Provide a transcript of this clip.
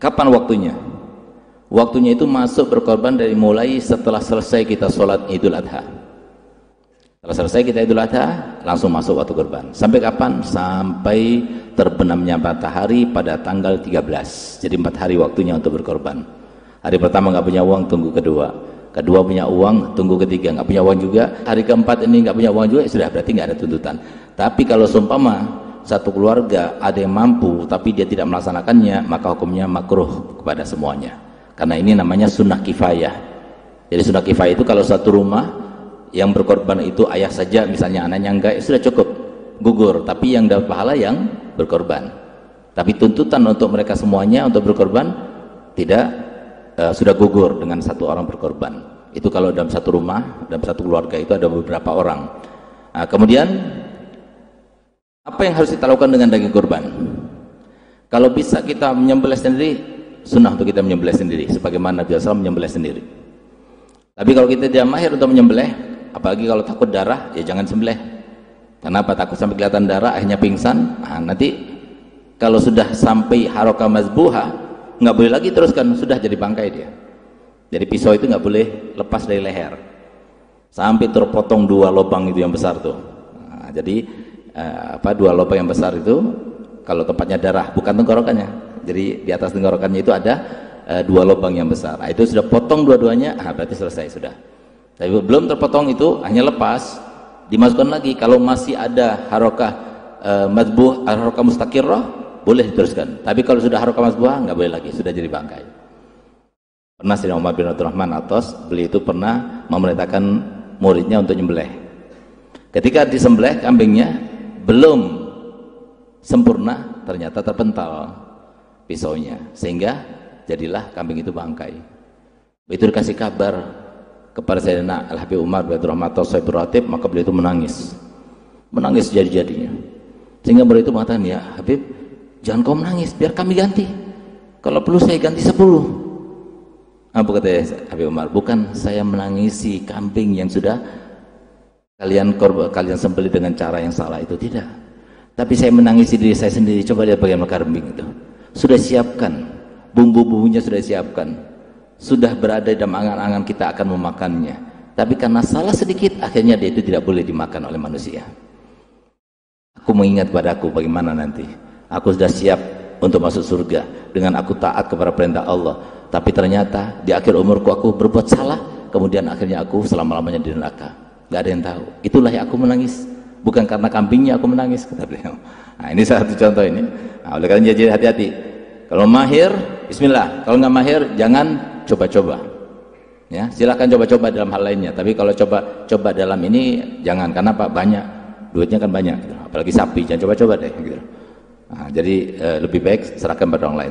Kapan waktunya? Waktunya itu masuk berkorban dari mulai setelah selesai kita sholat Idul Adha. Setelah selesai kita Idul Adha, langsung masuk waktu kurban. Sampai kapan? Sampai terbenamnya matahari pada tanggal 13. Jadi 4 hari waktunya untuk berkorban. Hari pertama nggak punya uang, tunggu kedua. Kedua punya uang, tunggu ketiga. Nggak punya uang juga. Hari keempat ini nggak punya uang juga, sudah berarti nggak ada tuntutan. Tapi kalau seumpama satu keluarga ada yang mampu tapi dia tidak melaksanakannya, maka hukumnya makruh kepada semuanya. Karena ini namanya sunnah kifayah. Jadi sunnah kifayah itu kalau satu rumah yang berkorban itu ayah saja, misalnya anaknya enggak, sudah cukup gugur, tapi yang dapat pahala yang berkorban. Tapi tuntutan untuk mereka semuanya untuk berkorban tidak, sudah gugur dengan satu orang berkorban. Itu kalau dalam satu rumah, dalam satu keluarga itu ada beberapa orang. Nah, kemudian apa yang harus kita lakukan dengan daging kurban? Kalau bisa kita menyembelih sendiri, sunnah untuk kita menyembelih sendiri, sebagaimana Nabi SAW menyembelih sendiri. Tapi kalau kita tidak mahir untuk menyembelih, apalagi kalau takut darah, ya jangan sembelih. Kenapa? Takut sampai kelihatan darah, akhirnya pingsan. Nah, nanti kalau sudah sampai harokah mazbuha, nggak boleh lagi teruskan, sudah jadi bangkai dia. Jadi pisau itu nggak boleh lepas dari leher, sampai terpotong 2 lubang itu yang besar tuh. Nah, jadi 2 lubang yang besar itu, kalau tempatnya darah, bukan tenggorokannya. Jadi di atas tenggorokannya itu ada 2 lubang yang besar. Nah, itu sudah potong dua-duanya, berarti selesai sudah. Tapi belum terpotong itu, hanya lepas, dimasukkan lagi. Kalau masih ada harokah mazbuh, harokah mustaqirrah, boleh diteruskan. Tapi kalau sudah harokah mazbuh, nggak boleh lagi, sudah jadi bangkai. Pernah Sayyidina Umar bin Abdurrahman Athos, beliau itu pernah memerintahkan muridnya untuk nyembelih. Ketika disembelih kambingnya belum sempurna, ternyata terpental pisaunya, sehingga jadilah kambing itu bangkai. Itu dikasih kabar kepada Sayyidina Al-Habib Umar bin Abdurrahman Athos Sahibur Ratib, maka beliau itu menangis jadi-jadinya, sehingga beliau itu mengatakan, ya Habib, jangan kau menangis, biar kami ganti, kalau perlu saya ganti 10. Apa kata Habib Umar? Bukan saya menangisi kambing yang sudah kalian sembelih dengan cara yang salah, itu tidak. Tapi saya menangisi diri saya sendiri. Coba lihat bagaimana kambing itu sudah siapkan, bumbu-bumbunya sudah siapkan, sudah berada dalam angan-angan kita akan memakannya, tapi karena salah sedikit, akhirnya dia itu tidak boleh dimakan oleh manusia. Aku mengingat padaku bagaimana nanti aku sudah siap untuk masuk surga dengan aku taat kepada perintah Allah, tapi ternyata di akhir umurku aku berbuat salah, kemudian akhirnya aku selama-lamanya di neraka. Gak ada yang tahu. Itulah yang aku menangis, bukan karena kambingnya aku menangis, kata beliau. Nah, ini salah satu contoh ini. Nah, oleh karena jadi hati-hati. Kalau mahir, bismillah. Kalau nggak mahir, jangan coba-coba. Ya, silakan coba-coba dalam hal lainnya. Tapi kalau coba dalam ini jangan. Karena Pak banyak, duitnya kan banyak. Gitu. Apalagi sapi, jangan coba-coba deh. Gitu. Nah, jadi lebih baik serahkan pada orang lain.